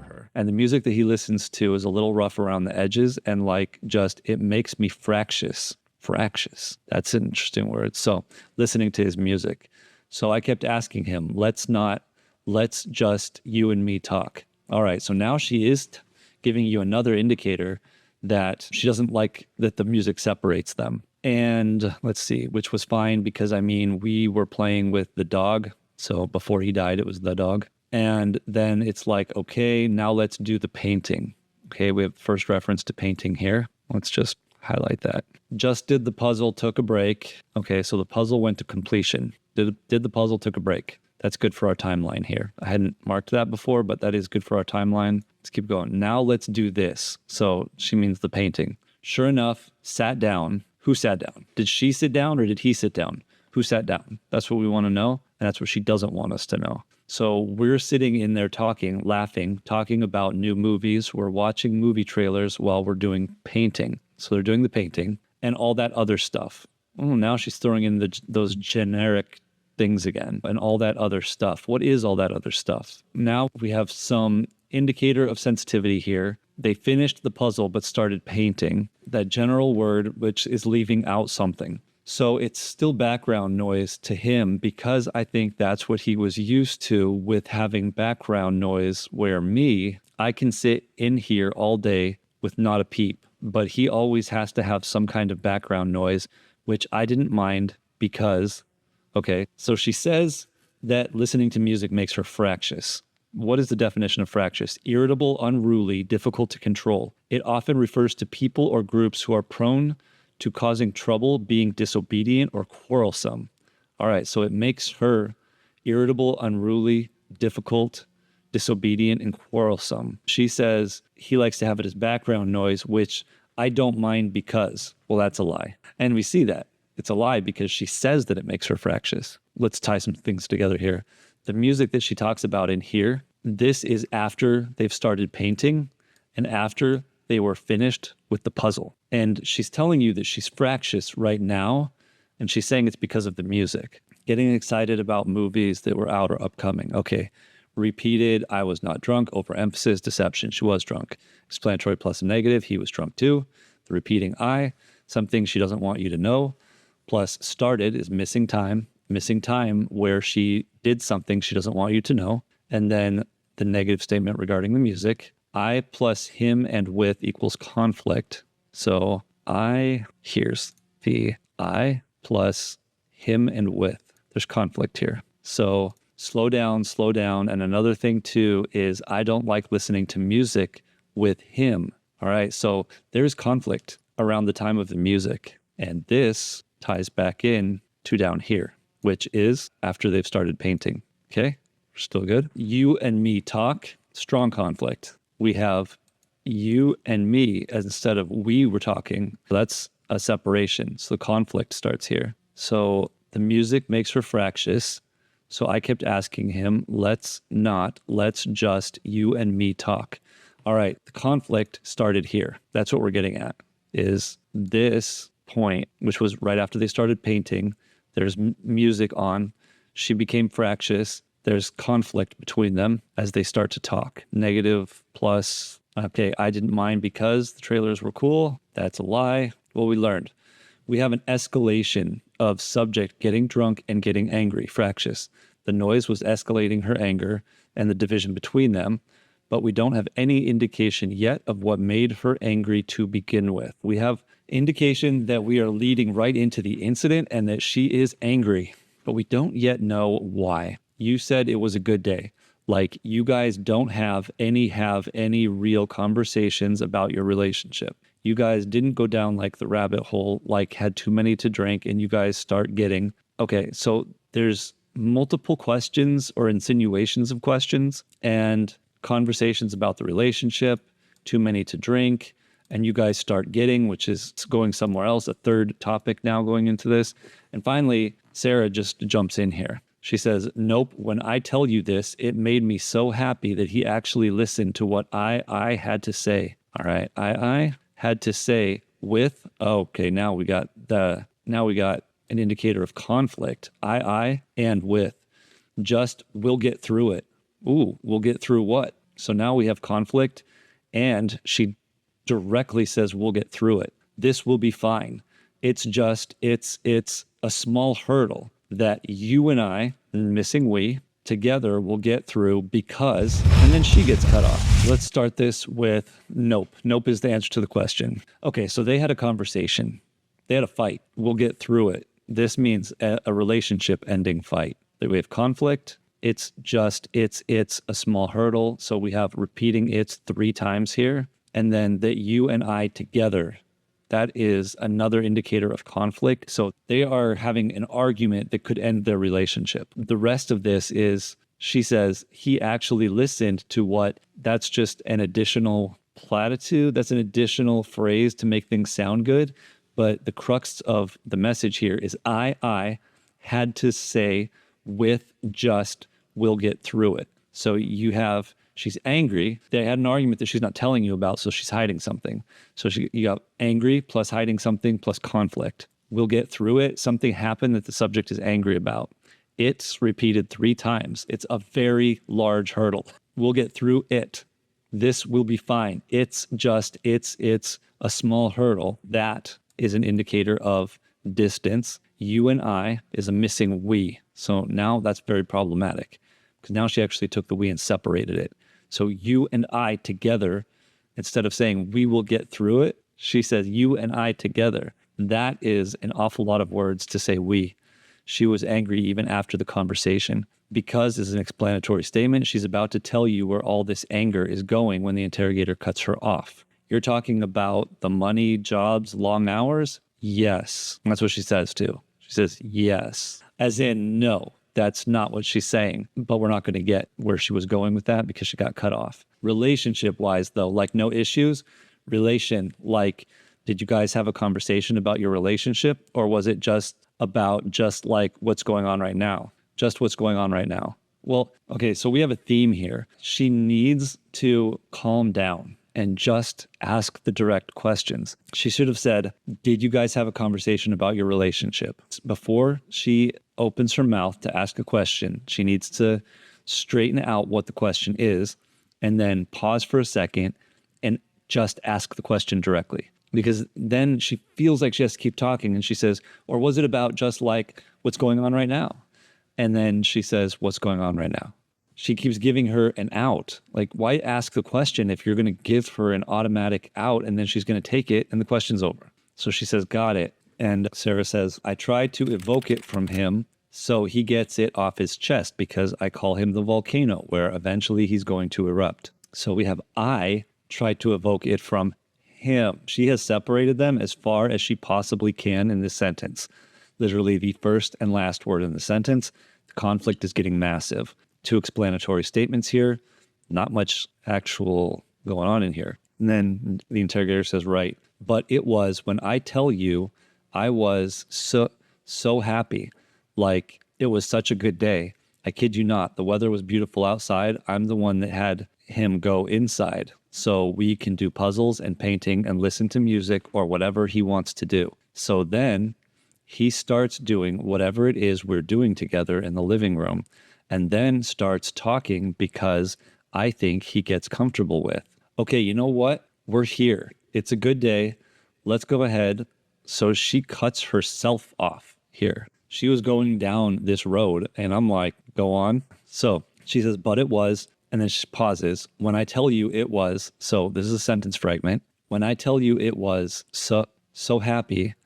for her. And the music that he listens to is a little rough around the edges and like just, it makes me fractious. Fractious. That's an interesting word. So listening to his music. So I kept asking him, let's just you and me talk. All right. So now she is giving you another indicator that she doesn't like that the music separates them. And let's see, which was fine because I mean, we were playing with the dog. So before he died, it was the dog. And then it's like, okay, now let's do the painting. Okay, we have first reference to painting here. Let's just highlight that. Just did the puzzle, took a break. Okay, so the puzzle went to completion. Did the puzzle, took a break. That's good for our timeline here. I hadn't marked that before, but that is good for our timeline. Let's keep going. Now let's do this. So she means the painting. Sure enough, sat down. Who sat down? Did she sit down or did he sit down? Who sat down? That's what we want to know. And that's what she doesn't want us to know. So we're sitting in there talking, laughing, talking about new movies. We're watching movie trailers while we're doing painting. So they're doing the painting and all that other stuff. Oh, now she's throwing in those generic things again and all that other stuff. What is all that other stuff? Now we have some indicator of sensitivity here. They finished the puzzle but started painting. That general word which is leaving out something. So it's still background noise to him because I think that's what he was used to with having background noise, where me, I can sit in here all day with not a peep, but he always has to have some kind of background noise, which I didn't mind because, okay, so she says that listening to music makes her fractious. What is the definition of fractious? Irritable, unruly, difficult to control. It often refers to people or groups who are prone to causing trouble, being disobedient, or quarrelsome. All right, so it makes her irritable, unruly, difficult, disobedient, and quarrelsome. She says he likes to have it as background noise, which I don't mind because, well, that's a lie. And we see that. It's a lie because she says that it makes her fractious. Let's tie some things together here. The music that she talks about in here, this is after they've started painting and after they were finished with the puzzle. And she's telling you that she's fractious right now, and she's saying it's because of the music. Getting excited about movies that were out or upcoming. Okay, repeated, I was not drunk, overemphasis, deception, she was drunk. Explanatory plus and negative, he was drunk too. The repeating I, something she doesn't want you to know, plus started is missing time where she did something she doesn't want you to know. And then the negative statement regarding the music. I plus him and with equals conflict. So here's the I plus him and with. There's conflict here. So slow down. And another thing too is I don't like listening to music with him. All right. So there's conflict around the time of the music. And this ties back in to down here, which is after they've started painting. Okay. We're still good. You and me talk, strong conflict. We have you and me as instead of we were talking. That's a separation. So the conflict starts here. So the music makes her fractious. So I kept asking him, let's just you and me talk. All right. The conflict started here. That's what we're getting at, is this point, which was right after they started painting. There's music on. She became fractious. There's conflict between them as they start to talk. Negative plus, okay, I didn't mind because the trailers were cool. That's a lie. Well, we learned. We have an escalation of subject getting drunk and getting angry, fractious. The noise was escalating her anger and the division between them, but we don't have any indication yet of what made her angry to begin with. We have indication that we are leading right into the incident and that she is angry, but we don't yet know why. You said it was a good day. Like, you guys don't have any real conversations about your relationship. You guys didn't go down like the rabbit hole, like had too many to drink and you guys start getting, okay, so there's multiple questions or insinuations of questions and conversations about the relationship, too many to drink, and you guys start getting, which is going somewhere else, a third topic now going into this. And finally, Sarah just jumps in here. She says, nope, when I tell you this, it made me so happy that he actually listened to what I had to say. All right, I had to say with, okay, now we got an indicator of conflict. I and with. Just, we'll get through it. Ooh, we'll get through what? So now we have conflict, and she directly says, we'll get through it. This will be fine. It's a small hurdle that you and I, missing we, together will get through because, and then she gets cut off. Let's start this with nope. Nope is the answer to the question. Okay, so they had a conversation. They had a fight. We'll get through it. This means a relationship ending fight. We have conflict. It's a small hurdle. So we have repeating it's 3 times here. And then that you and I together, that is another indicator of conflict. So they are having an argument that could end their relationship. The rest of this is, she says, he actually listened to what, that's just an additional platitude. That's an additional phrase to make things sound good. But the crux of the message here is I had to say with just, we'll get through it. So you have, she's angry. They had an argument that she's not telling you about, so she's hiding something. So you got angry plus hiding something plus conflict. We'll get through it. Something happened that the subject is angry about. It's repeated 3 times. It's a very large hurdle. We'll get through it. This will be fine. It's a small hurdle. That is an indicator of distance. You and I is a missing we. So now that's very problematic because now she actually took the we and separated it. So you and I together, instead of saying we will get through it, she says you and I together. That is an awful lot of words to say we. She was angry even after the conversation because it's an explanatory statement. She's about to tell you where all this anger is going when the interrogator cuts her off. You're talking about the money, jobs, long hours? Yes. That's what she says too. She says yes. As in, no, that's not what she's saying. But we're not going to get where she was going with that because she got cut off. Relationship-wise, though, like no issues. Like, did you guys have a conversation about your relationship? Or was it just like what's going on right now? Just what's going on right now. Well, okay, so we have a theme here. She needs to calm down and just ask the direct questions. She should have said, did you guys have a conversation about your relationship? Before she opens her mouth to ask a question, she needs to straighten out what the question is and then pause for a second and just ask the question directly. Because then she feels like she has to keep talking and she says, or was it about just like what's going on right now? And then she says, what's going on right now? She keeps giving her an out. Like, why ask the question if you're going to give her an automatic out and then she's going to take it and the question's over? So she says, got it. And Sarah says, I tried to evoke it from him so he gets it off his chest because I call him the volcano where eventually he's going to erupt. So we have I tried to evoke it from him. She has separated them as far as she possibly can in this sentence. Literally the first and last word in the sentence. The conflict is getting massive. 2 explanatory statements here, not much actual going on in here. And then the interrogator says, right, but it was when I tell you I was so happy, like it was such a good day. I kid you not, the weather was beautiful outside. I'm the one that had him go inside so we can do puzzles and painting and listen to music or whatever he wants to do. So then he starts doing whatever it is we're doing together in the living room. And then starts talking because I think he gets comfortable with, okay, you know what? We're here. It's a good day. Let's go ahead. So she cuts herself off here. She was going down this road and I'm like, go on. So she says, but it was, and then she pauses. When I tell you it was, so this is a sentence fragment. When I tell you it was so happy.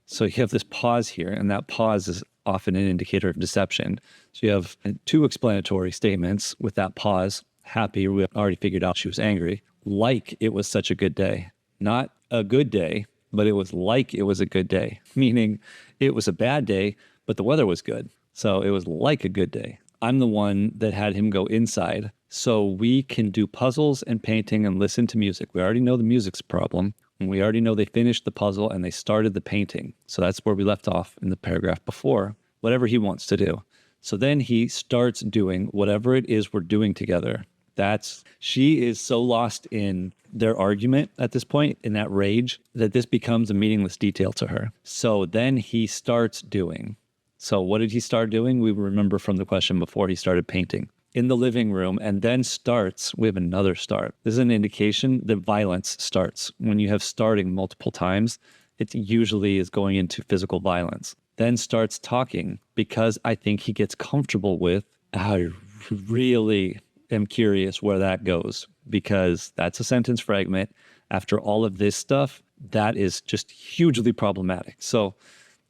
So you have this pause here and that pause is often an indicator of deception. So you have 2 explanatory statements with that pause. Happy, we already figured out she was angry. Like it was such a good day. Not a good day, but it was like it was a good day. Meaning it was a bad day, but the weather was good. So it was like a good day. I'm the one that had him go inside so we can do puzzles and painting and listen to music. We already know the music's a problem. And we already know they finished the puzzle and they started the painting. So that's where we left off in the paragraph before, whatever he wants to do. So then he starts doing whatever it is we're doing together. She is so lost in their argument at this point, in that rage, that this becomes a meaningless detail to her. So then he starts doing. So what did he start doing? We remember from the question before, he started painting. in the living room and then starts, we have another start. This is an indication that violence starts. When you have starting multiple times, it usually is going into physical violence. Then starts talking because I think he gets comfortable with, I really am curious where that goes, because that's a sentence fragment. After all of this stuff, that is just hugely problematic. So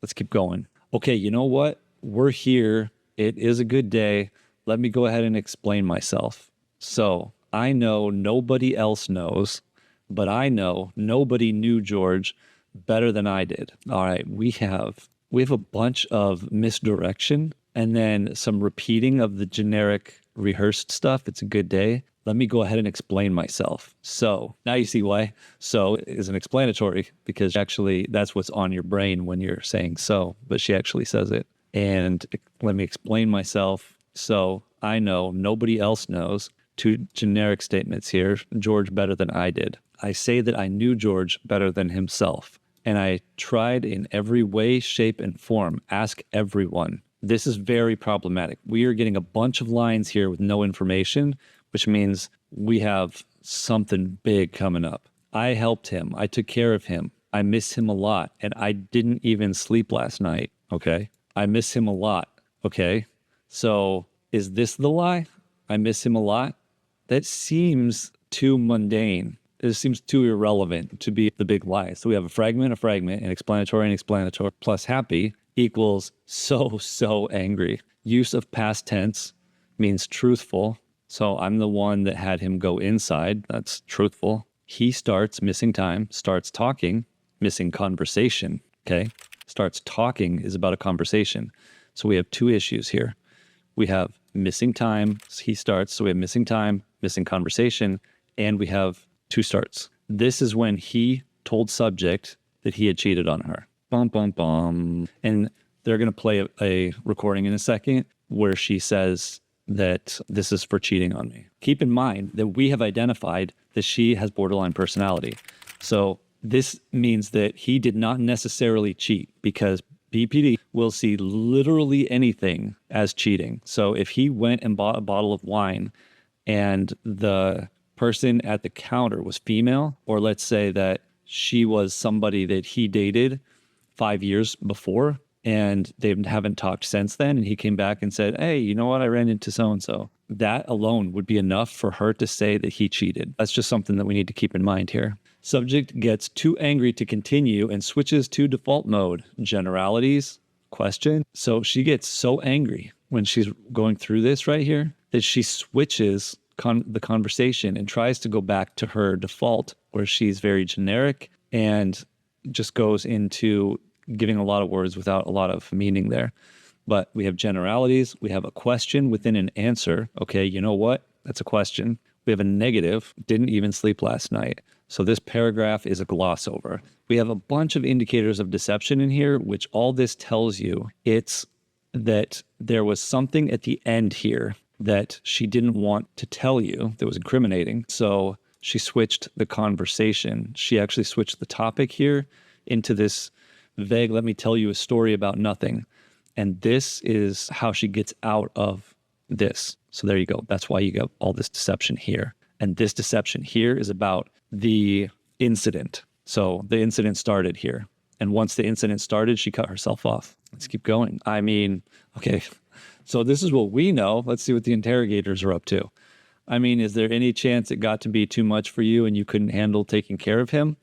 let's keep going. Okay, you know what? We're here. It is a good day. Let me go ahead and explain myself. So I know nobody else knows, but I know nobody knew George better than I did. All right, we have a bunch of misdirection and then some repeating of the generic rehearsed stuff. It's a good day. Let me go ahead and explain myself. So now you see why so is an explanatory, because actually that's what's on your brain when you're saying so, but she actually says it. And let me explain myself. So I know nobody else knows. Two generic statements here. George better than I did. I say that I knew George better than himself. And I tried in every way, shape, and form. Ask everyone. This is very problematic. We are getting a bunch of lines here with no information, which means we have something big coming up. I helped him. I took care of him. I miss him a lot. And I didn't even sleep last night. Okay. I miss him a lot. Okay. So is this the lie? I miss him a lot? That seems too mundane. It seems too irrelevant to be the big lie. So we have a fragment, an explanatory, plus happy equals so angry. Use of past tense means truthful. So I'm the one that had him go inside. That's truthful. He starts missing time, starts talking, missing conversation. Okay. Starts talking is about a conversation. So we have two issues here. We have missing time. He starts. So we have missing time, missing conversation, and we have two starts. This is when he told subject that he had cheated on her. Bum, bum, bum. And they're going to play a recording in a second where she says that this is for cheating on me. Keep in mind that we have identified that she has borderline personality. So this means that he did not necessarily cheat, because BPD will see literally anything as cheating. So if he went and bought a bottle of wine and the person at the counter was female, or let's say that she was somebody that he dated 5 years before and they haven't talked since then, and he came back and said, hey, you know what, I ran into so-and-so. That alone would be enough for her to say that he cheated. That's just something that we need to keep in mind here. Subject gets too angry to continue and switches to default mode. Generalities, question. So she gets so angry when she's going through this right here that she switches the conversation and tries to go back to her default, where she's very generic and just goes into giving a lot of words without a lot of meaning there. But we have generalities. We have a question within an answer. Okay, you know what? That's a question. We have a negative. Didn't even sleep last night. So this paragraph is a gloss over. We have a bunch of indicators of deception in here, which all this tells you, it's that there was something at the end here that she didn't want to tell you that was incriminating. So she switched the conversation. She actually switched the topic here into this vague, let me tell you a story about nothing. And this is how she gets out of this. So there you go. That's why you got all this deception here. And this deception here is about the incident. So the incident started here. And once the incident started, she cut herself off. Let's keep going. I mean, okay, so this is what we know. Let's see what the interrogators are up to. I mean, is there any chance it got to be too much for you and you couldn't handle taking care of him?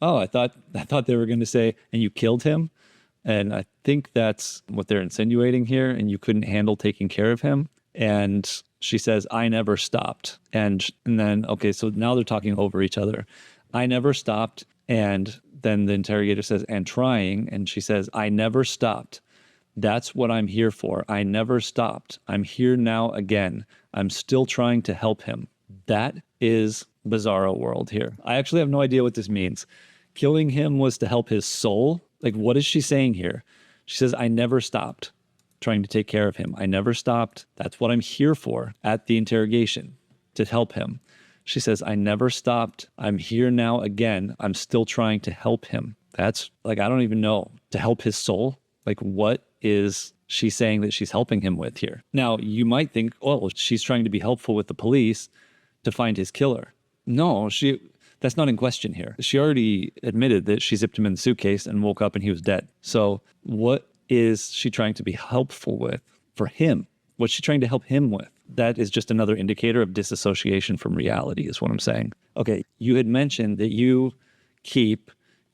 Oh, I thought they were going to say, and you killed him. And I think that's what they're insinuating here. And you couldn't handle taking care of him. And she says, I never stopped. And then, okay, so now they're talking over each other. I never stopped. And then the interrogator says, and trying. And she says, I never stopped. That's what I'm here for. I never stopped. I'm here now again. I'm still trying to help him. That is bizarro world here. I actually have no idea what this means. Killing him was to help his soul. Like, what is she saying here? She says, I never stopped trying to take care of him. I never stopped. That's what I'm here for at the interrogation, to help him. She says, I never stopped. I'm here now again. I'm still trying to help him. That's like, I don't even know. To help his soul? Like, what is she's saying that she's helping him with here. Now, you might think, oh, she's trying to be helpful with the police to find his killer. No, that's not in question here. She already admitted that she zipped him in the suitcase and woke up and he was dead. So what is she trying to be helpful with for him? What's she trying to help him with? That is just another indicator of disassociation from reality is what I'm saying. Okay, you had mentioned that you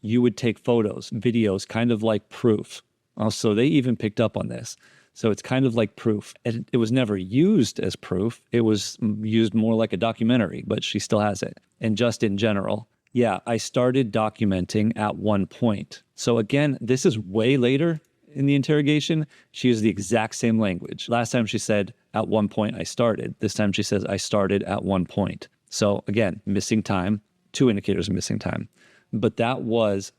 would take photos, videos, kind of like proof. Also, they even picked up on this. So it's kind of like proof. It was never used as proof. It was used more like a documentary, but she still has it. And just in general, yeah, I started documenting at one point. So again, this is way later in the interrogation. She used the exact same language. Last time she said, at one point I started. This time she says, I started at one point. So again, missing time, 2 indicators of missing time. But that was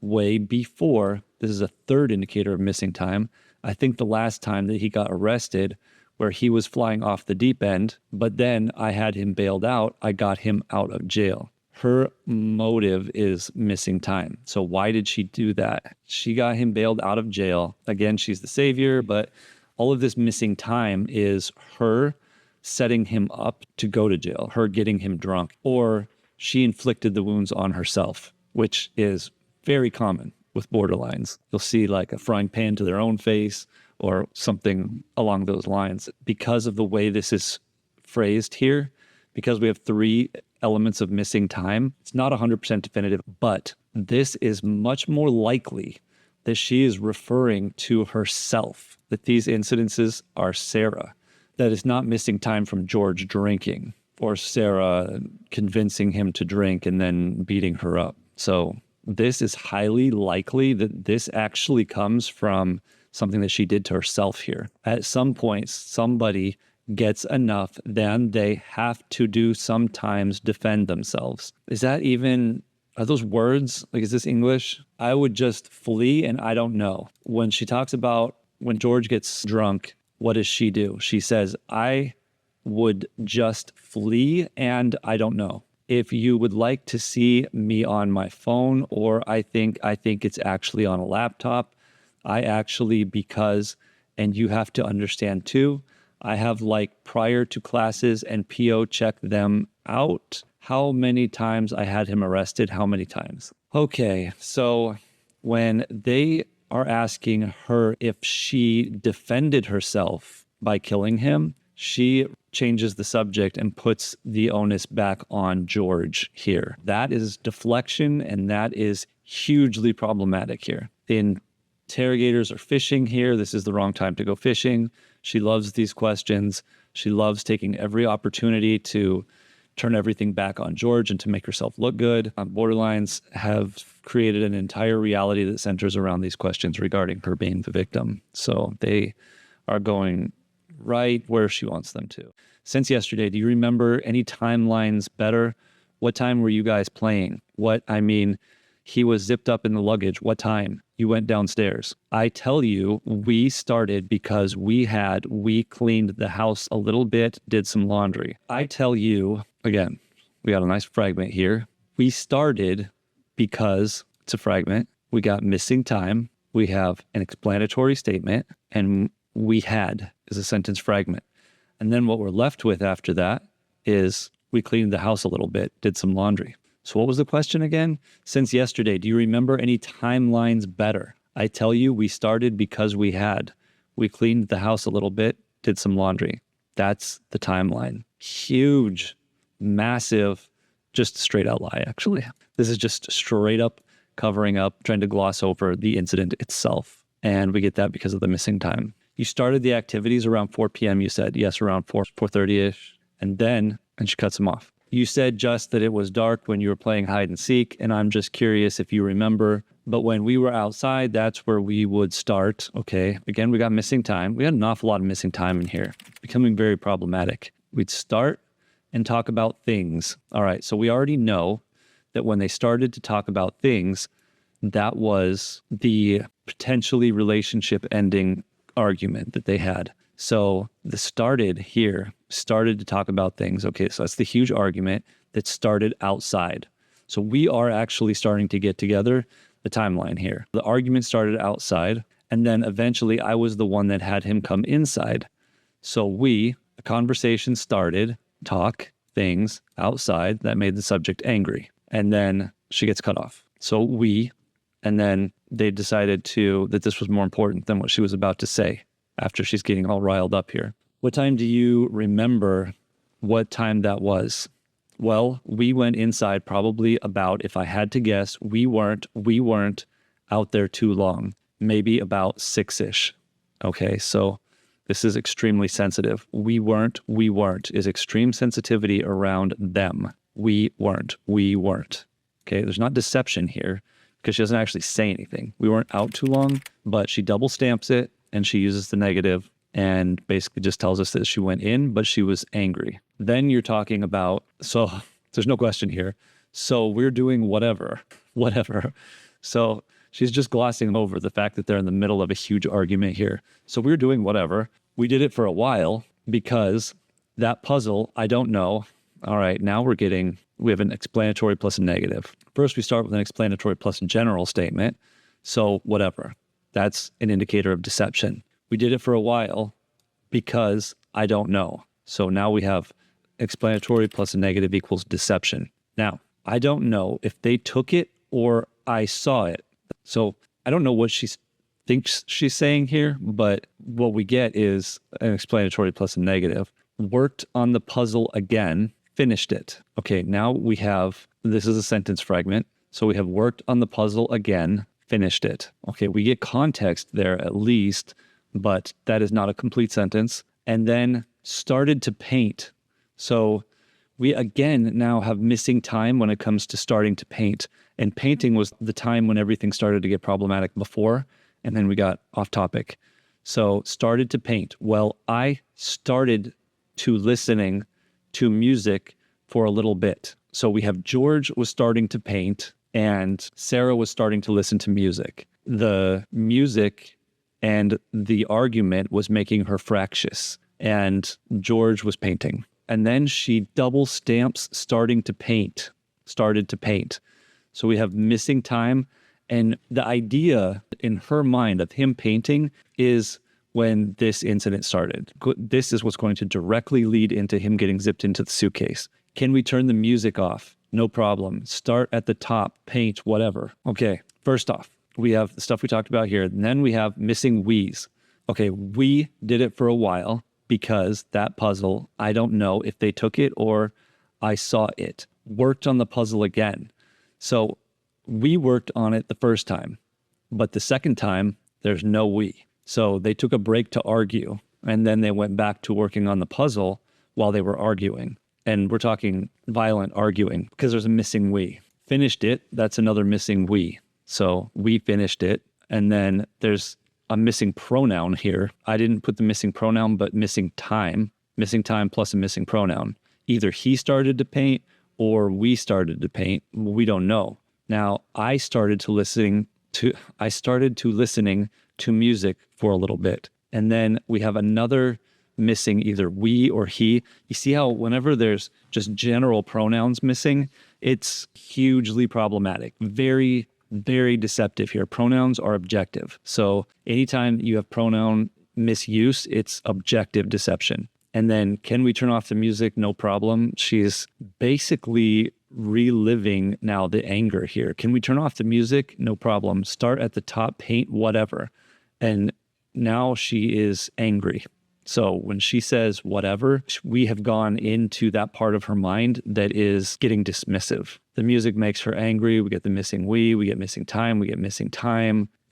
way before. This is a 3rd indicator of missing time. I think the last time that he got arrested, where he was flying off the deep end, but then I had him bailed out. I got him out of jail. Her motive is missing time. So why did she do that? She got him bailed out of jail. Again, she's the savior, but all of this missing time is her setting him up to go to jail, her getting him drunk, or she inflicted the wounds on herself, which is very common with borderlines. You'll see like a frying pan to their own face or something along those lines. Because of the way this is phrased here, because we have 3 elements of missing time, it's not 100% definitive, but this is much more likely that she is referring to herself, that these incidences are Sarah, that is not missing time from George drinking or Sarah convincing him to drink and then beating her up. So this is highly likely that this actually comes from something that she did to herself here. At some point, somebody gets enough, then they have to do sometimes defend themselves. Are those words? Like, is this English? I would just flee and I don't know. When she talks about when George gets drunk, what does she do? She says, I would just flee and I don't know. If you would like to see me on my phone, or I think it's actually on a laptop, because, and you have to understand too, I have like prior to classes and PO check them out. How many times I had him arrested? How many times? Okay, so when they are asking her if she defended herself by killing him, she changes the subject and puts the onus back on George here. That is deflection, and that is hugely problematic here. The interrogators are fishing here. This is the wrong time to go fishing. She loves these questions. She loves taking every opportunity to turn everything back on George and to make herself look good. Borderlines have created an entire reality that centers around these questions regarding her being the victim. So they are going right where she wants them to. Since yesterday, do you remember any timelines better? What time were you guys playing? He was zipped up in the luggage. What time? You went downstairs. I tell you, we started because we cleaned the house a little bit, did some laundry. I tell you, again, we got a nice fragment here. We started because it's a fragment. We got missing time. We have an explanatory statement, and we had is a sentence fragment. And then what we're left with after that is we cleaned the house a little bit, did some laundry. So what was the question again? Since yesterday, do you remember any timelines better? I tell you, we started because we cleaned the house a little bit, did some laundry. That's the timeline. Huge, massive, just straight out lie, actually. This is just straight up covering up, trying to gloss over the incident itself. And we get that because of the missing time. You started the activities around 4 p.m., you said. Yes, around 4:30-ish. And she cuts him off. You said just that it was dark when you were playing hide and seek, and I'm just curious if you remember. But when we were outside, that's where we would start. Okay, again, we got missing time. We had an awful lot of missing time in here. It's becoming very problematic. We'd start and talk about things. All right, so we already know that when they started to talk about things, that was the potentially relationship ending argument that they had. So the started to talk about things. Okay, so that's the huge argument that started outside. So we are actually starting to get together the timeline here. The argument started outside, And then eventually I was the one that had him come inside. So a conversation started, talk, things outside that made the subject angry. And then she gets cut off. So and then they decided that this was more important than what she was about to say after she's getting all riled up here. What time do you remember what time that was? Well, we went inside probably about, if I had to guess, we weren't out there too long, maybe about 6-ish. Okay, so this is extremely sensitive. We weren't is extreme sensitivity around them. We weren't. Okay, there's not deception here because she doesn't actually say anything. We weren't out too long, but she double stamps it and she uses the negative and basically just tells us that she went in, but she was angry. Then you're talking about, so there's no question here. So we're doing whatever. So she's just glossing over the fact that they're in the middle of a huge argument here. So we're doing whatever. We did it for a while because that puzzle, I don't know. All right, now we have an explanatory plus a negative. First, we start with an explanatory plus a general statement. So whatever. That's an indicator of deception. We did it for a while because I don't know. So now we have explanatory plus a negative equals deception. Now, I don't know if they took it or I saw it. So I don't know what she thinks she's saying here, but what we get is an explanatory plus a negative. Worked on the puzzle again, finished it. Okay, now this is a sentence fragment. So we have worked on the puzzle again, finished it. Okay, we get context there at least, but that is not a complete sentence. And then started to paint. So we again now have missing time when it comes to starting to paint. And painting was the time when everything started to get problematic before, and then we got off topic. So started to paint. Well, I started to listening to music for a little bit. So we have George was starting to paint and Sarah was starting to listen to music. The music and the argument was making her fractious, and George was painting. And then she double stamps started to paint. So we have missing time. And the idea in her mind of him painting is when this incident started. This is what's going to directly lead into him getting zipped into the suitcase. Can we turn the music off? No problem. Start at the top, paint, whatever. Okay, first off, we have the stuff we talked about here. And then we have missing we's. Okay, we did it for a while because that puzzle, I don't know if they took it or I saw it. Worked on the puzzle again. So we worked on it the first time, but the second time, there's no we. So they took a break to argue, and then they went back to working on the puzzle while they were arguing. And we're talking violent arguing because there's a missing we. Finished it, that's another missing we. So we finished it, and then there's a missing pronoun here. I didn't put the missing pronoun, but missing time plus a missing pronoun. Either he started to paint or we started to paint. We don't know. Now, I started to listening to music for a little bit. And then we have another missing, either we or he. You see how whenever there's just general pronouns missing, it's hugely problematic. Very, very deceptive here. Pronouns are objective. So anytime you have pronoun misuse, it's objective deception. And then, can we turn off the music? No problem. She's basically reliving now the anger here. Can we turn off the music? No problem. Start at the top, paint, whatever. And now she is angry. So when she says whatever, we have gone into that part of her mind that is getting dismissive. The music makes her angry. We get the missing we get missing time,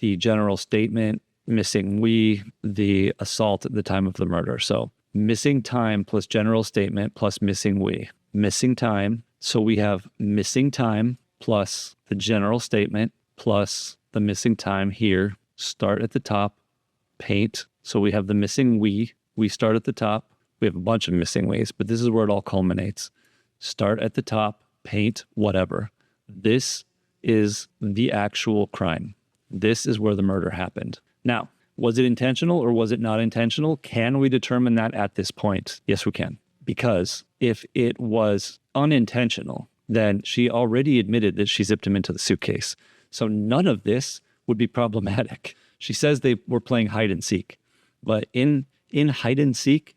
the general statement, missing we, the assault at the time of the murder. So missing time plus general statement plus missing we. Missing time. So we have missing time plus the general statement plus the missing time here. Start at the top, paint. So we have the missing we start at the top. We have a bunch of missing we's, but this is where it all culminates. Start at the top, paint, whatever. This is the actual crime. This is where the murder happened. Now, was it intentional or was it not intentional? Can we determine that at this point? Yes, we can. Because if it was unintentional, then she already admitted that she zipped him into the suitcase. So none of this would be problematic. She says they were playing hide and seek, but in hide and seek,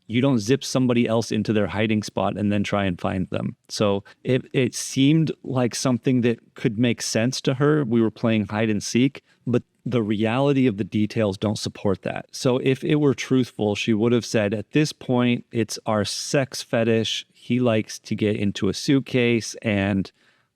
you don't zip somebody else into their hiding spot and then try and find them. So it seemed like something that could make sense to her. We were playing hide and seek, but the reality of the details don't support that. So if it were truthful, she would have said, at this point, it's our sex fetish. He likes to get into a suitcase and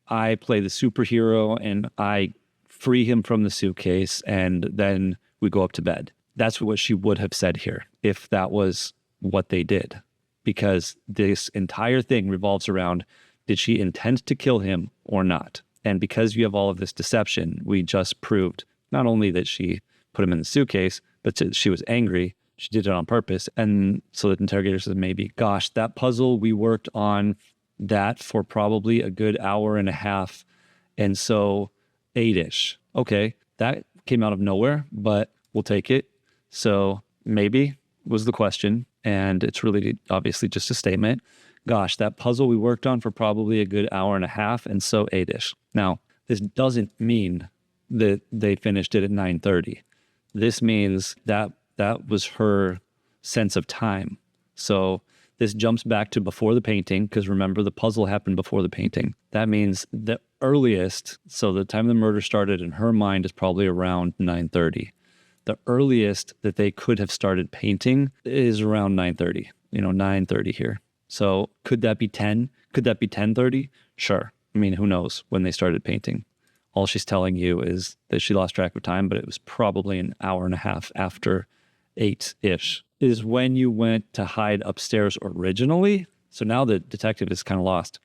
I play the superhero and I free him from the suitcase and then we go up to bed. That's what she would have said here if that was what they did, because this entire thing revolves around, did she intend to kill him or not? And because you have all of this deception, we just proved not only that she put him in the suitcase, but she was angry. She did it on purpose. And so the interrogator says, maybe, gosh, that puzzle, we worked on that for probably a good hour and a half. And so 8-ish. Okay, that came out of nowhere, but we'll take it. So maybe was the question. And it's really obviously just a statement. Gosh, that puzzle we worked on for probably a good hour and a half, and so 8-ish. Now, this doesn't mean that they finished it at 9:30. This means that that was her sense of time. So this jumps back to before the painting, because remember, the puzzle happened before the painting. That means the earliest, so the time the murder started in her mind is probably around 9:30. The earliest that they could have started painting is around 9:30, 9:30 here. So could that be 10? Could that be 10:30? Sure. I mean, who knows when they started painting? All she's telling you is that she lost track of time, but it was probably an hour and a half after 8-ish is when you went to hide upstairs originally. So now the detective is kind of lost.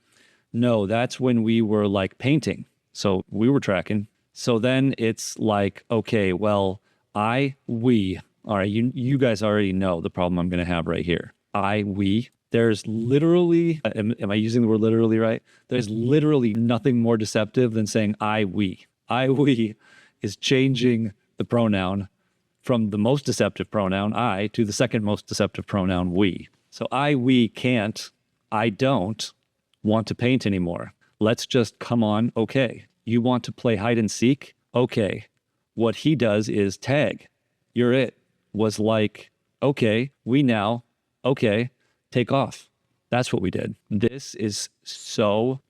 No, that's when we were like painting. So we were tracking. So then it's like, okay, well, all right, you guys already know the problem I'm going to have right here. We. There's literally, am I using the word literally right? There's literally nothing more deceptive than saying we. We is changing the pronoun from the most deceptive pronoun, I, to the second most deceptive pronoun, we. So we can't, I don't want to paint anymore. Let's just come on, okay. You want to play hide and seek? Okay. What he does is tag. You're it. Was like, okay, we now, okay, take off. That's what we did. This is so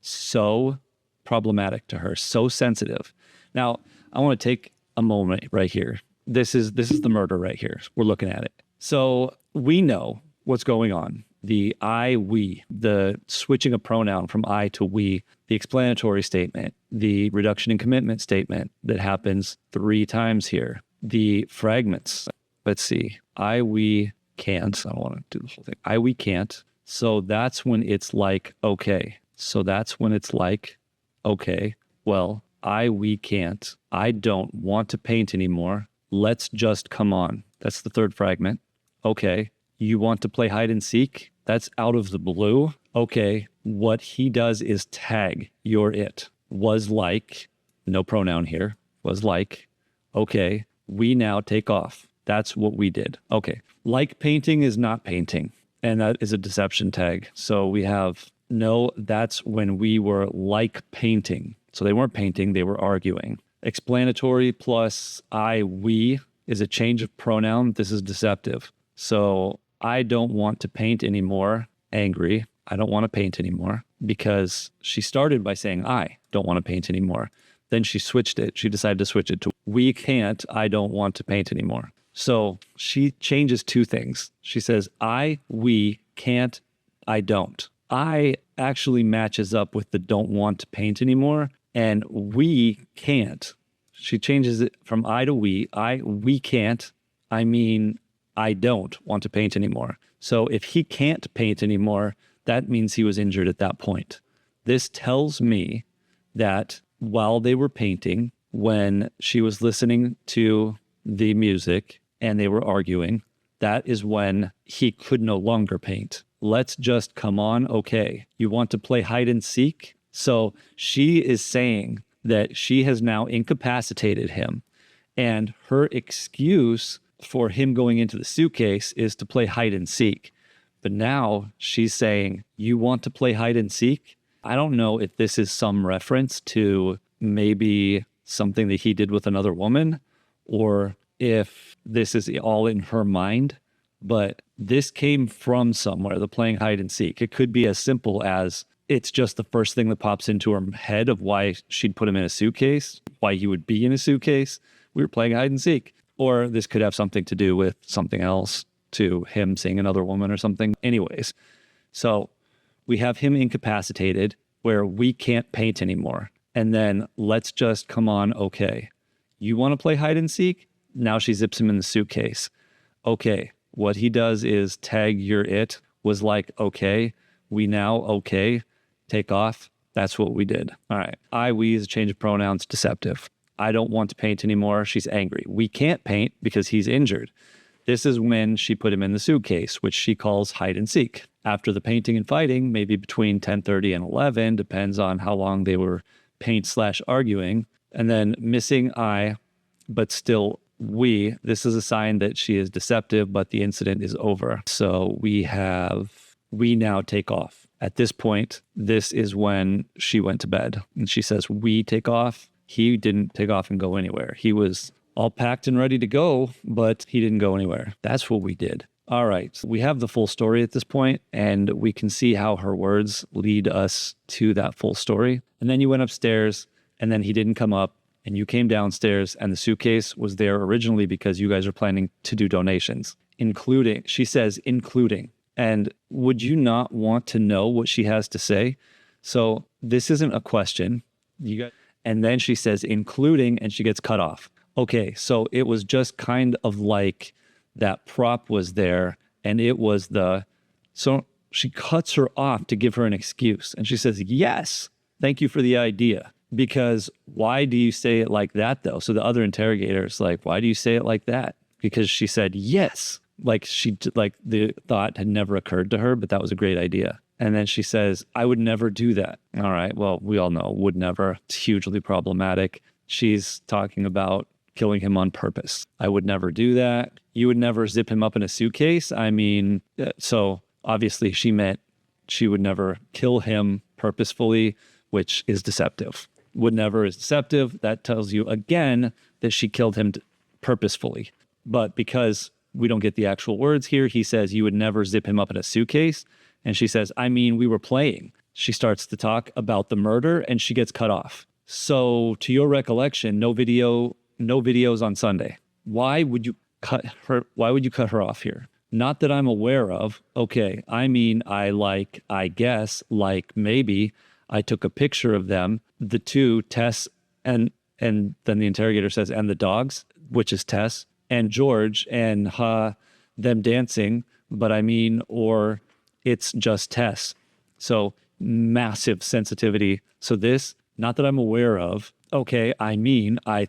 problematic to her, so sensitive. Now, I want to take a moment right here. This is the murder right here. We're looking at it. So we know what's going on. The we, the switching a pronoun from I to we, the explanatory statement, the reduction in commitment statement that happens 3 times here, the fragments. Let's see. We can't. I don't want to do the whole thing. We can't. So that's when it's like, okay. So that's when it's like, okay, well, we can't. I don't want to paint anymore. Let's just come on. That's the 3rd fragment. Okay. You want to play hide and seek? That's out of the blue. Okay. What he does is tag, you're it. Was like, no pronoun here, was like, okay, we now take off. That's what we did. Okay. Like painting is not painting. And that is a deception tag. So we have, no, that's when we were like painting. So they weren't painting, they were arguing. Explanatory plus we is a change of pronoun. This is deceptive. So I don't want to paint anymore. Angry. I don't want to paint anymore, because she started by saying, I don't want to paint anymore. Then she switched it. She decided to switch it to we can't. I don't want to paint anymore. So she changes 2 things. She says, we can't, I don't. I actually matches up with the don't want to paint anymore, and we can't. She changes it from I to we. We can't. I mean, I don't want to paint anymore. So if he can't paint anymore, that means he was injured at that point. This tells me that while they were painting, when she was listening to the music and they were arguing, that is when he could no longer paint. Let's just come on. Okay. You want to play hide and seek? So she is saying that she has now incapacitated him, and her excuse for him going into the suitcase is to play hide and seek. But now she's saying, you want to play hide and seek? I don't know if this is some reference to maybe something that he did with another woman, or if this is all in her mind, but this came from somewhere, the playing hide and seek. It could be as simple as it's just the first thing that pops into her head of why she'd put him in a suitcase, why he would be in a suitcase. We were playing hide and seek. Or this could have something to do with something else, to him seeing another woman or something. Anyways, so we have him incapacitated where we can't paint anymore. And then let's just come on, okay. You want to play hide and seek? Now she zips him in the suitcase. Okay, what he does is tag your it was like, okay, we now, okay, take off. That's what we did. All right. We is a change of pronouns, deceptive. I don't want to paint anymore. She's angry. We can't paint because he's injured. This is when she put him in the suitcase, which she calls hide and seek. After the painting and fighting, maybe between 10:30 and 11, depends on how long they were paint/arguing. And then missing I, but still we. This is a sign that she is deceptive, but the incident is over. So we now take off. At this point, this is when she went to bed. And she says, we take off. He didn't take off and go anywhere. He was all packed and ready to go, but he didn't go anywhere. That's what we did. All right. We have the full story at this point, and we can see how her words lead us to that full story. And then you went upstairs, and then he didn't come up, and you came downstairs, and the suitcase was there originally because you guys are planning to do donations, including, she says, including. And would you not want to know what she has to say? So this isn't a question. And then she says, including, and she gets cut off. Okay, so it was just kind of like that prop was there, and it was so she cuts her off to give her an excuse. And she says, yes, thank you for the idea. Because why do you say it like that, though? So the other interrogator's like, why do you say it like that? Because she said, yes. Like the thought had never occurred to her, but that was a great idea. And then she says, I would never do that. All right, well, we all know would never. It's hugely problematic. She's talking about killing him on purpose. I would never do that. You would never zip him up in a suitcase. I mean, so obviously she meant she would never kill him purposefully, which is deceptive. Would never is deceptive. That tells you again that she killed him purposefully. But because we don't get the actual words here, he says, you would never zip him up in a suitcase. And she says, I mean, we were playing. She starts to talk about the murder and she gets cut off. So to your recollection, no videos on Sunday. Why would you cut her off here? Not that I'm aware of. Okay. I mean, I guess, maybe I took a picture of them, the two, Tess, and then the interrogator says, and the dogs, which is Tess, and George, and them dancing. But I mean, or it's just Tess. So massive sensitivity. So this, not that I'm aware of. Okay, I mean, I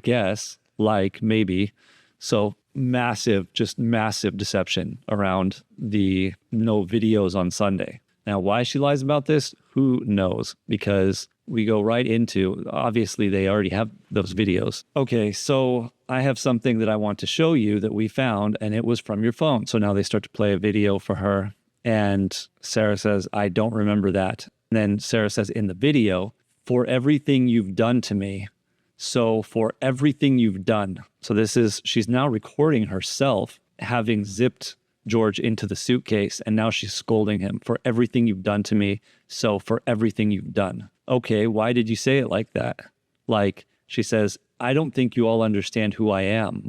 guess, maybe. So massive deception around the no videos on Sunday. Now, why she lies about this, who knows? Because we go right into, obviously they already have those videos. Okay, so I have something that I want to show you that we found, and it was from your phone. So now they start to play a video for her, and Sarah says, I don't remember that. And then Sarah says in the video, for everything you've done to me. So for everything you've done. So she's now recording herself having zipped George into the suitcase, and now she's scolding him for everything you've done to me. So for everything you've done. Okay, why did you say it like that? Like, she says, I don't think you all understand who I am.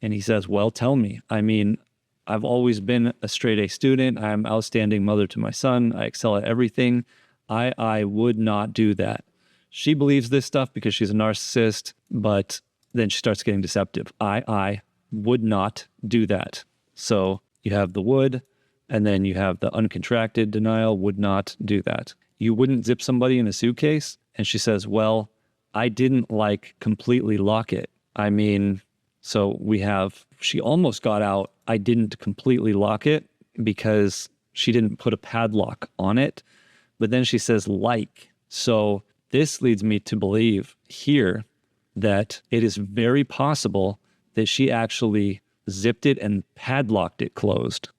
And he says, well, tell me. I mean, I've always been a straight A student. I'm an outstanding mother to my son. I excel at everything. I would not do that. She believes this stuff because she's a narcissist, but then she starts getting deceptive. I would not do that. So you have the would, and then you have the uncontracted denial, would not do that. You wouldn't zip somebody in a suitcase? And she says, well, I didn't completely lock it. I mean, so she almost got out, I didn't completely lock it because she didn't put a padlock on it. But then she says, so this leads me to believe here that it is very possible that she actually zipped it and padlocked it closed.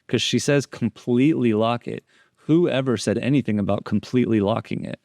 Because she says completely lock it. Whoever said anything about completely locking it?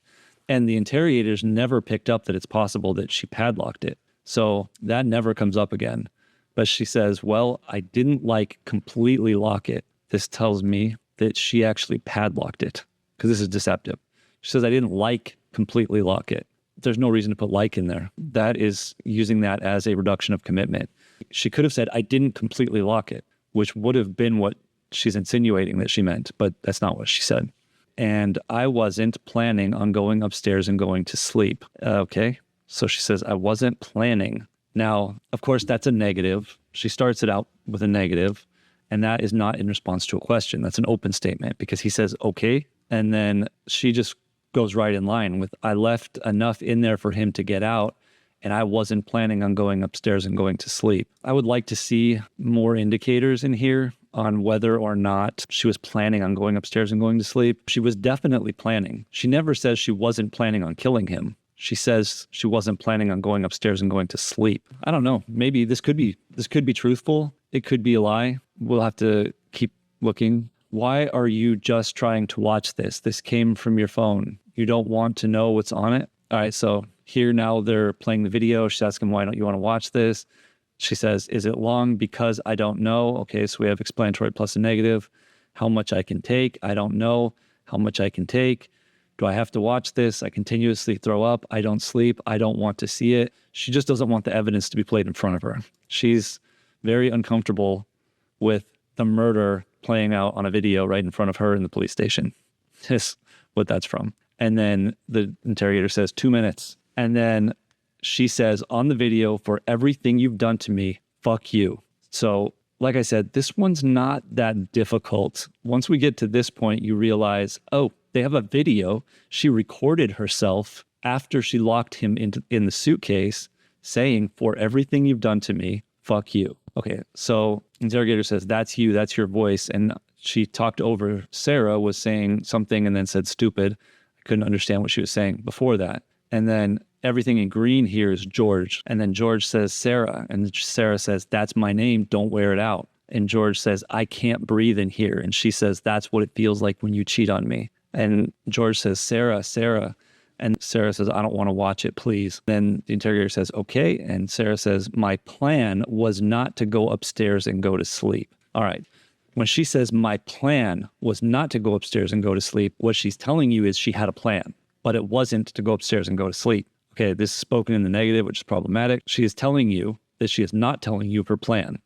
And the interrogators never picked up that it's possible that she padlocked it. So that never comes up again. But she says, well, I didn't like completely lock it. This tells me that she actually padlocked it because this is deceptive. She says, I didn't like completely lock it. There's no reason to put like in there. That is using that as a reduction of commitment. She could have said, I didn't completely lock it, which would have been what she's insinuating that she meant, but that's not what she said. And I wasn't planning on going upstairs and going to sleep. Okay. So she says, I wasn't planning. Now, of course, that's a negative. She starts it out with a negative, and that is not in response to a question. That's an open statement because he says, okay. And then she just goes right in line with, I left enough in there for him to get out, and I wasn't planning on going upstairs and going to sleep. I would like to see more indicators in here on whether or not she was planning on going upstairs and going to sleep. She was definitely planning. She never says she wasn't planning on killing him. She says she wasn't planning on going upstairs and going to sleep. I don't know. Maybe this could be truthful. It could be a lie. We'll have to keep looking. Why are you just trying to watch this? This came from your phone. You don't want to know what's on it? All right, so here now they're playing the video. She's asking, why don't you want to watch this? She says, is it long? Because I don't know. Okay, so we have explanatory plus a negative. How much I can take? I don't know how much I can take. Do I have to watch this? I continuously throw up. I don't sleep. I don't want to see it. She just doesn't want the evidence to be played in front of her. She's very uncomfortable with the murder playing out on a video right in front of her in the police station. That's what that's from. And then the interrogator says, 2 minutes. And then she says, on the video, for everything you've done to me, fuck you. So, like I said, this one's not that difficult. Once we get to this point, you realize, oh, they have a video. She recorded herself after she locked him in the suitcase saying, for everything you've done to me, fuck you. Okay, so interrogator says, that's you, that's your voice. And she talked over Sarah, was saying something and then said stupid. I couldn't understand what she was saying before that. And then everything in green here is George. And then George says Sarah. And Sarah says, that's my name, don't wear it out. And George says, I can't breathe in here. And she says, that's what it feels like when you cheat on me. And George says, Sarah, Sarah. And Sarah says, I don't want to watch it, please. Then the interrogator says, okay. And Sarah says, my plan was not to go upstairs and go to sleep. All right. When she says my plan was not to go upstairs and go to sleep, what she's telling you is she had a plan, but it wasn't to go upstairs and go to sleep. Okay, this is spoken in the negative, which is problematic. She is telling you that she is not telling you her plan.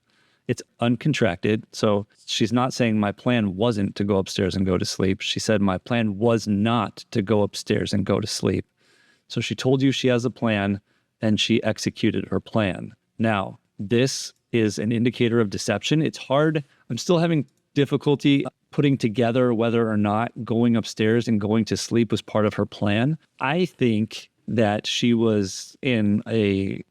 It's uncontracted. So she's not saying my plan wasn't to go upstairs and go to sleep. She said my plan was not to go upstairs and go to sleep. So she told you she has a plan and she executed her plan. Now, this is an indicator of deception. It's hard. I'm still having difficulty putting together whether or not going upstairs and going to sleep was part of her plan. I think that she was in a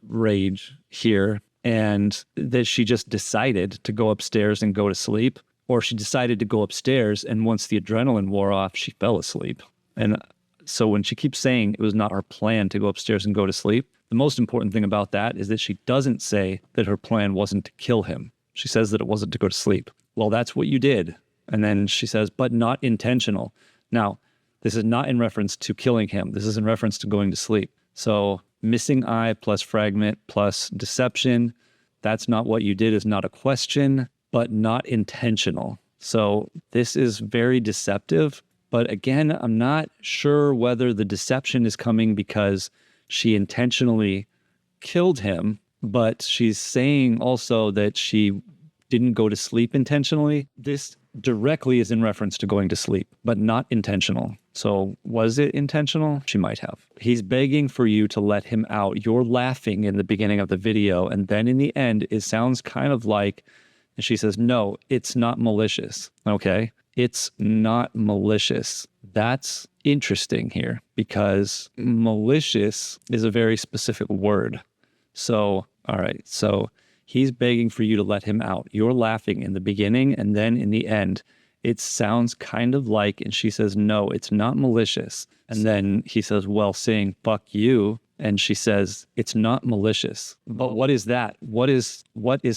rage here and that she just decided to go upstairs and go to sleep, or she decided to go upstairs and once the adrenaline wore off, she fell asleep. And so when she keeps saying it was not her plan to go upstairs and go to sleep, the most important thing about that is that she doesn't say that her plan wasn't to kill him. She says that it wasn't to go to sleep. Well, that's what you did. And then she says, but not intentional. Now, this is not in reference to killing him. This is in reference to going to sleep. So missing eye plus fragment plus deception, that's not what you did is not a question, but not intentional. So this is very deceptive. But again, I'm not sure whether the deception is coming because she intentionally killed him, but she's saying also that she didn't go to sleep intentionally. This directly is in reference to going to sleep, but not intentional. So was it intentional? She might have. He's begging for you to let him out. You're laughing in the beginning of the video. And then in the end, it sounds kind of like, and she says, no, it's not malicious. Okay. It's not malicious. That's interesting here because malicious is a very specific word. So, all right. So he's begging for you to let him out. You're laughing in the beginning and then in the end, it sounds kind of like, and she says, no, it's not malicious. And then he says, well, saying fuck you. And she says, it's not malicious. But what is that? What is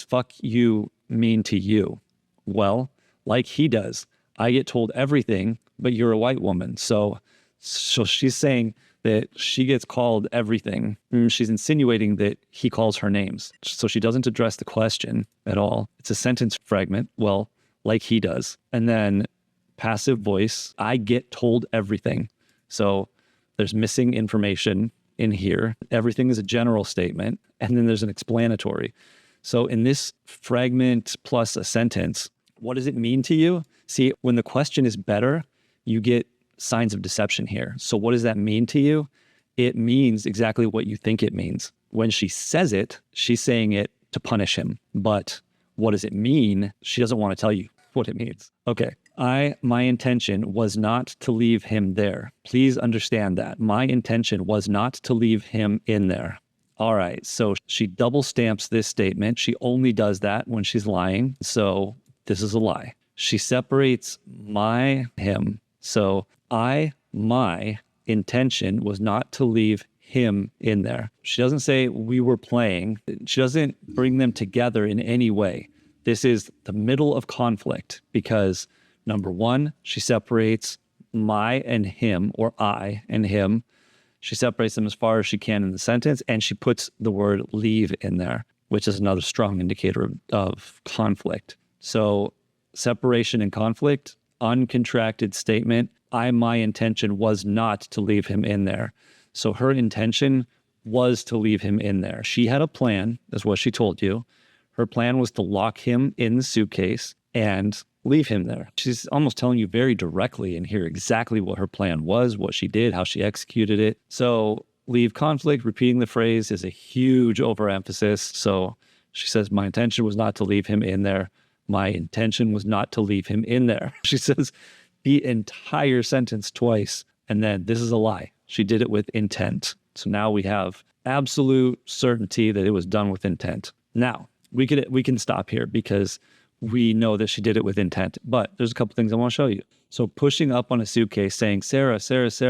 fuck you mean to you? Well, like he does, I get told everything, but you're a white woman. So she's saying that she gets called everything. She's insinuating that he calls her names. So she doesn't address the question at all. It's a sentence fragment, well, like he does. And then passive voice, I get told everything. So there's missing information in here. Everything is a general statement. And then there's an explanatory. So in this fragment plus a sentence, what does it mean to you? See, when the question is better, you get signs of deception here. So what does that mean to you? It means exactly what you think it means. When she says it, she's saying it to punish him. But what does it mean? She doesn't want to tell you what it means. Okay. My intention was not to leave him there. Please understand that. My intention was not to leave him in there. All right. So she double stamps this statement. She only does that when she's lying. So this is a lie. She separates him. So my intention was not to leave him in there. She doesn't say we were playing. She doesn't bring them together in any way. This is the middle of conflict because number one, she separates my and him, or I and him. She separates them as far as she can in the sentence, and she puts the word leave in there, which is another strong indicator of conflict. So separation and conflict, uncontracted statement. My intention was not to leave him in there. So her intention was to leave him in there. She had a plan, is what she told you. Her plan was to lock him in the suitcase and leave him there. She's almost telling you very directly in here exactly what her plan was, what she did, how she executed it. So leave conflict, repeating the phrase is a huge overemphasis. So she says, my intention was not to leave him in there. My intention was not to leave him in there. She says the entire sentence twice. And then this is a lie. She did it with intent. So now we have absolute certainty that it was done with intent. Now, we can stop here because we know that she did it with intent. But there's a couple things I want to show you. So pushing up on a suitcase saying, Sarah,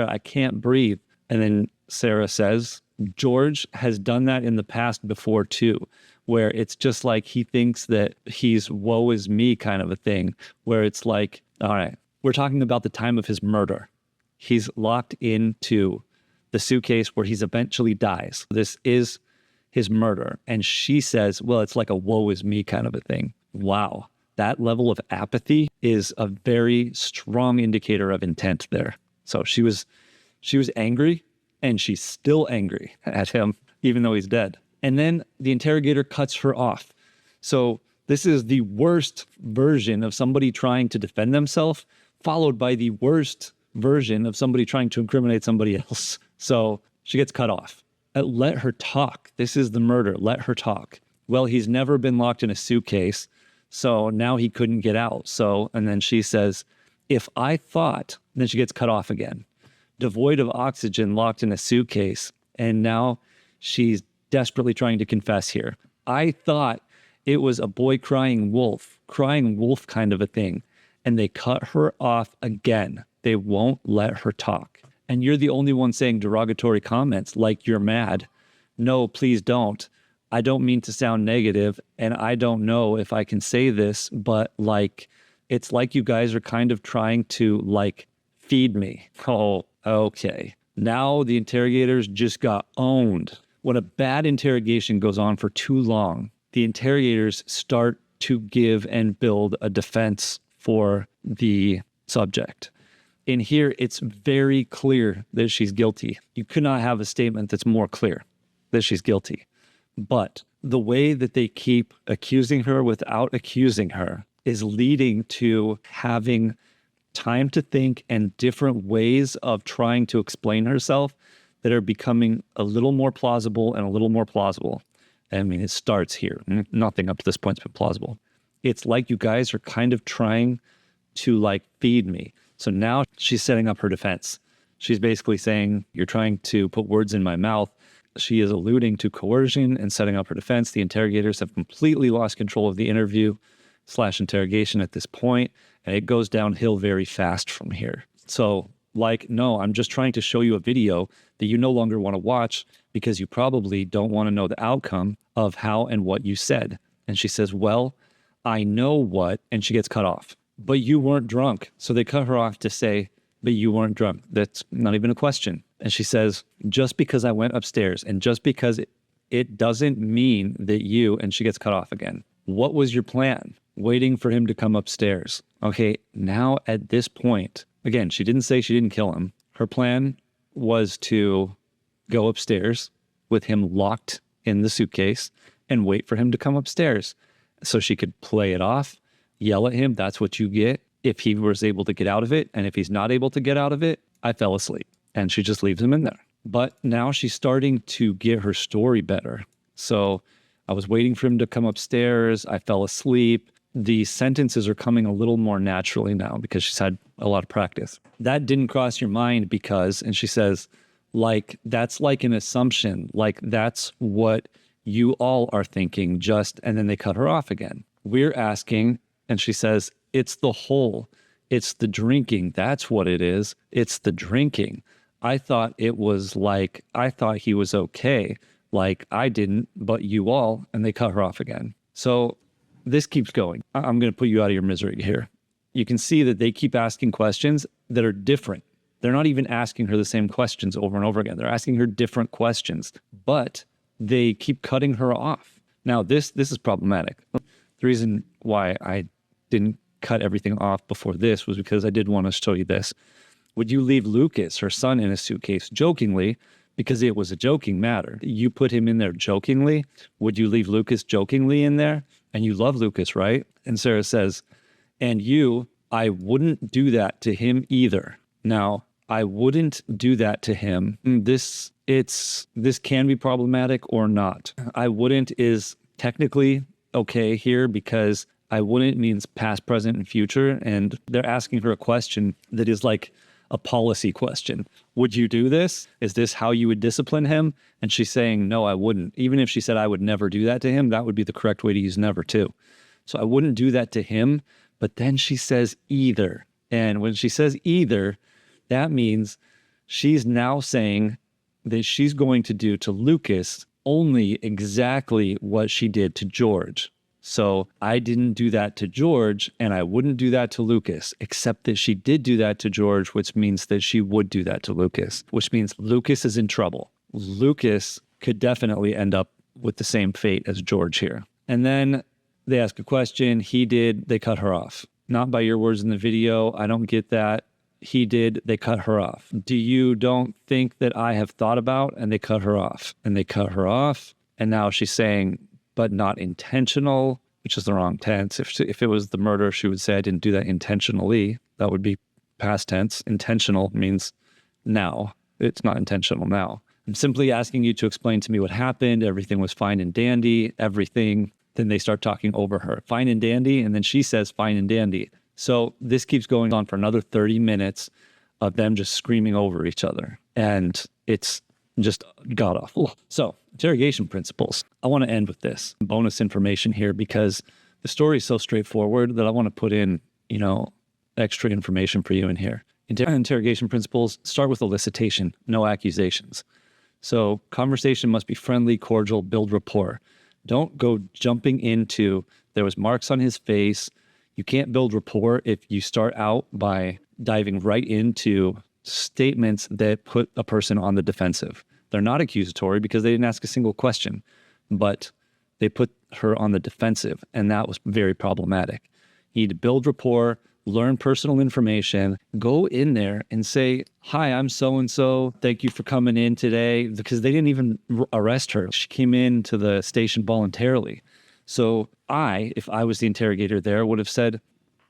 I can't breathe. And then Sarah says, George has done that in the past before too, where it's just like he thinks that he's woe is me kind of a thing, where it's like, all right, we're talking about the time of his murder. He's locked into the suitcase where he's eventually dies. This is his murder. And she says, well, it's like a woe is me kind of a thing. Wow. That level of apathy is a very strong indicator of intent there. So she was angry, and she's still angry at him, even though he's dead. And then the interrogator cuts her off. So this is the worst version of somebody trying to defend themselves, followed by the worst version of somebody trying to incriminate somebody else. So she gets cut off. Let her talk. This is the murder. Let her talk. Well, he's never been locked in a suitcase, so now he couldn't get out. So, and then she says, if I thought, then she gets cut off again. Devoid of oxygen, locked in a suitcase. And now she's desperately trying to confess here. I thought it was a boy crying wolf kind of a thing. And they cut her off again. They won't let her talk. And you're the only one saying derogatory comments like you're mad. No, please don't. I don't mean to sound negative, and I don't know if I can say this, but like, it's like you guys are kind of trying to like feed me. Oh, okay. Now the interrogators just got owned. When a bad interrogation goes on for too long, the interrogators start to give and build a defense for the subject. In here, it's very clear that she's guilty. You could not have a statement that's more clear that she's guilty. But the way that they keep accusing her without accusing her is leading to having time to think and different ways of trying to explain herself that are becoming a little more plausible and a little more plausible. I mean, it starts here. Nothing up to this point has been plausible. It's like you guys are kind of trying to like feed me. So now she's setting up her defense. She's basically saying, you're trying to put words in my mouth. She is alluding to coercion and setting up her defense. The interrogators have completely lost control of the interview/interrogation at this point, and it goes downhill very fast from here. So like, no, I'm just trying to show you a video that you no longer want to watch because you probably don't want to know the outcome of how and what you said. And she says, well, I know what, and she gets cut off. But you weren't drunk. So they cut her off to say, but you weren't drunk. That's not even a question. And she says, just because I went upstairs and just because it doesn't mean that you, and she gets cut off again. What was your plan? Waiting for him to come upstairs. Okay, now at this point, again, she didn't say she didn't kill him. Her plan was to go upstairs with him locked in the suitcase and wait for him to come upstairs so she could play it off, yell at him. That's what you get if he was able to get out of it. And if he's not able to get out of it, I fell asleep. And she just leaves him in there. But now she's starting to get her story better. So I was waiting for him to come upstairs. I fell asleep. The sentences are coming a little more naturally now because she's had a lot of practice. That didn't cross your mind because, and she says, like, that's like an assumption. Like, that's what you all are thinking just, and then they cut her off again. We're asking, and she says, it's the whole, it's the drinking. That's what it is. It's the drinking. I thought it was like, I thought he was okay. Like I didn't, but you all, and they cut her off again. So this keeps going. I'm going to put you out of your misery here. You can see that they keep asking questions that are different. They're not even asking her the same questions over and over again. They're asking her different questions, but they keep cutting her off. Now, this is problematic. The reason why I didn't cut everything off before this was because I did want to show you this. Would you leave Lucas, her son, in a suitcase jokingly because it was a joking matter? You put him in there jokingly. Would you leave Lucas jokingly in there? And you love Lucas, right? And Sarah says, and you, I wouldn't do that to him either. Now, I wouldn't do that to him. This can be problematic or not. I wouldn't is technically okay here because I wouldn't means past, present, and future. And they're asking her a question that is like a policy question. Would you do this? Is this how you would discipline him? And she's saying, no, I wouldn't. Even if she said I would never do that to him, that would be the correct way to use never too. So I wouldn't do that to him. But then she says either. And when she says either, that means she's now saying that she's going to do to Lucas only exactly what she did to George. So I didn't do that to George, and I wouldn't do that to Lucas, except that she did do that to George, which means that she would do that to Lucas, which means Lucas is in trouble. Lucas could definitely end up with the same fate as George here. And then they ask a question. He did. They cut her off. Not by your words in the video. I don't get that. He did. They cut her off. Do you don't think that I have thought about? And they cut her off. And they cut her off. And now she's saying, but not intentional, which is the wrong tense. If it was the murder, she would say, I didn't do that intentionally. That would be past tense. Intentional means now. It's not intentional now. I'm simply asking you to explain to me what happened. Everything was fine and dandy. Everything. Then they start talking over her. Fine and dandy. And then she says fine and dandy. So this keeps going on for another 30 minutes of them just screaming over each other. And it's just god awful. So interrogation principles. I want to end with this bonus information here because the story is so straightforward that I want to put in, extra information for you in here. Interrogation principles start with elicitation, no accusations. So conversation must be friendly, cordial, build rapport. Don't go jumping into, there was marks on his face. You can't build rapport if you start out by diving right into statements that put a person on the defensive. They're not accusatory because they didn't ask a single question, but they put her on the defensive, and that was very problematic. You need to build rapport, learn personal information, go in there and say, hi, I'm so-and-so. Thank you for coming in today, because they didn't even arrest her. She came into the station voluntarily. So if I was the interrogator there, would have said,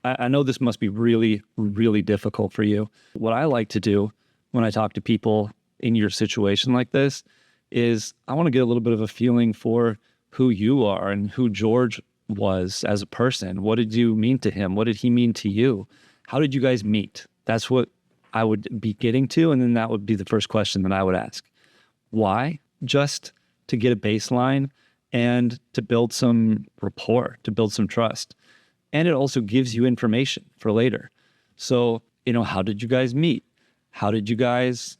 I know this must be really, really difficult for you. What I like to do when I talk to people in your situation like this is I want to get a little bit of a feeling for who you are and who George was as a person. What did you mean to him? What did he mean to you? How did you guys meet? That's what I would be getting to. And then that would be the first question that I would ask. Why? Just to get a baseline and to build some rapport, to build some trust. And it also gives you information for later. So, how did you guys meet? How did you guys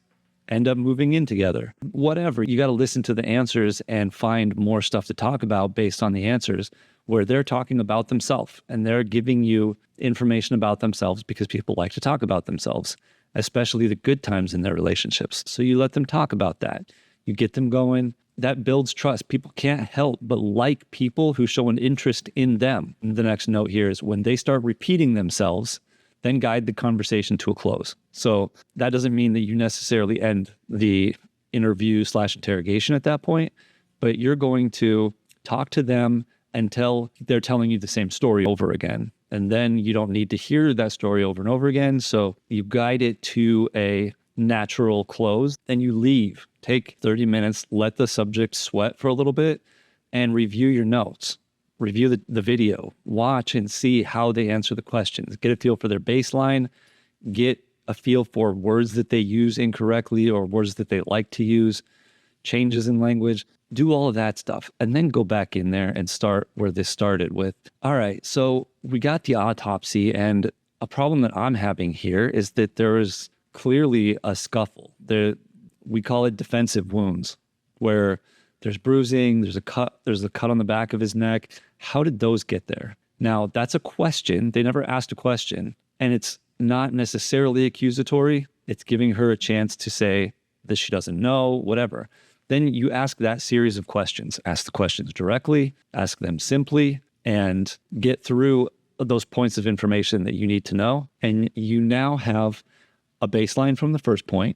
end up moving in together? Whatever. You got to listen to the answers and find more stuff to talk about based on the answers. where they're talking about themselves and they're giving you information about themselves because people like to talk about themselves, especially the good times in their relationships. So you let them talk about that. You get them going. That builds trust. People can't help but like people who show an interest in them. And the next note here is when they start repeating themselves, then guide the conversation to a close. So that doesn't mean that you necessarily end the interview/interrogation at that point, but you're going to talk to them until they're telling you the same story over again. And then you don't need to hear that story over and over again. So you guide it to a natural close, then you leave. Take 30 minutes, let the subject sweat for a little bit, and review your notes. Review the video. Watch and see how they answer the questions. Get a feel for their baseline. Get a feel for words that they use incorrectly or words that they like to use, changes in language. Do all of that stuff, and then go back in there and start where this started with. All right, so we got the autopsy, and a problem that I'm having here is that there is clearly a scuffle. We call it defensive wounds, where there's bruising, there's a cut on the back of his neck. How did those get there? Now, that's a question. They never asked a question, and it's not necessarily accusatory. It's giving her a chance to say that she doesn't know, whatever. Then you ask that series of questions. Ask the questions directly, ask them simply, and get through those points of information that you need to know. And you now have a baseline from the first point.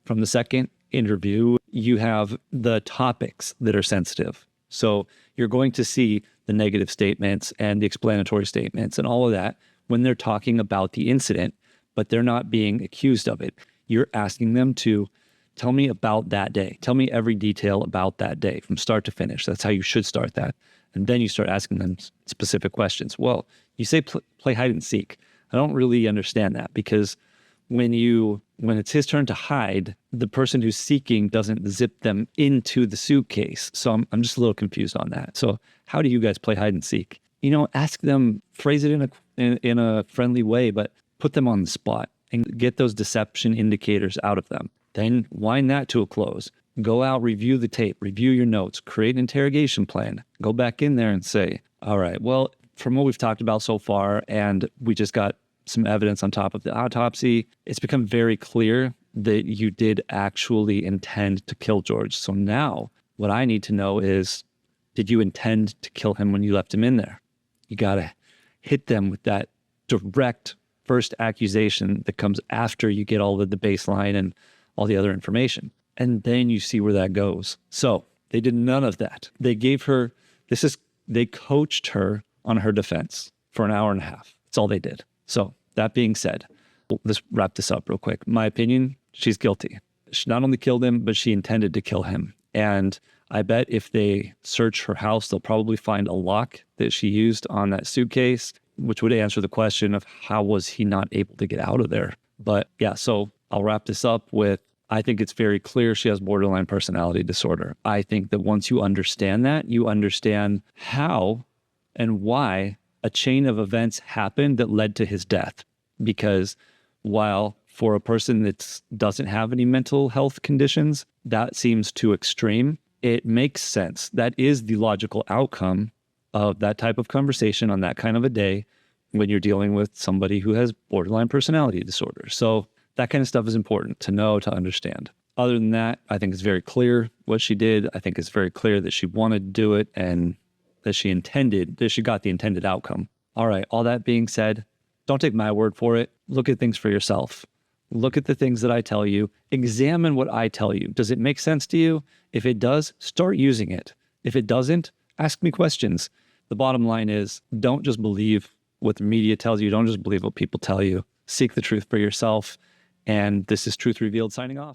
From the second interview, you have the topics that are sensitive. So you're going to see the negative statements and the explanatory statements and all of that when they're talking about the incident, but they're not being accused of it. You're asking them to tell me about that day. Tell me every detail about that day from start to finish. That's how you should start that. And then you start asking them specific questions. Well, you say play hide and seek. I don't really understand that, because when it's his turn to hide, the person who's seeking doesn't zip them into the suitcase. So I'm just a little confused on that. So how do you guys play hide and seek? Ask them, phrase it in a friendly way, but put them on the spot and get those deception indicators out of them. Then wind that to a close. Go out, review the tape, review your notes, create an interrogation plan. Go back in there and say, all right, well, from what we've talked about so far, and we just got some evidence on top of the autopsy, it's become very clear that you did actually intend to kill George. So now what I need to know is, did you intend to kill him when you left him in there? You got to hit them with that direct first accusation that comes after you get all of the baseline and all the other information. And then you see where that goes. So they did none of that. They coached her on her defense for an hour and a half. That's all they did. So that being said, let's wrap this up real quick. My opinion, she's guilty. She not only killed him, but she intended to kill him. And I bet if they search her house, they'll probably find a lock that she used on that suitcase, which would answer the question of how was he not able to get out of there. But yeah, so I'll wrap this up with, I think it's very clear she has borderline personality disorder. I think that once you understand that, you understand how and why a chain of events happened that led to his death. Because while for a person that doesn't have any mental health conditions, that seems too extreme, it makes sense. That is the logical outcome of that type of conversation on that kind of a day when you're dealing with somebody who has borderline personality disorder. So that kind of stuff is important to know, to understand. Other than that, I think it's very clear what she did. I think it's very clear that she wanted to do it and that she got the intended outcome. All right, all that being said, don't take my word for it. Look at things for yourself. Look at the things that I tell you. Examine what I tell you. Does it make sense to you? If it does, start using it. If it doesn't, ask me questions. The bottom line is, don't just believe what the media tells you. Don't just believe what people tell you. Seek the truth for yourself. And this is Truth Revealed signing off.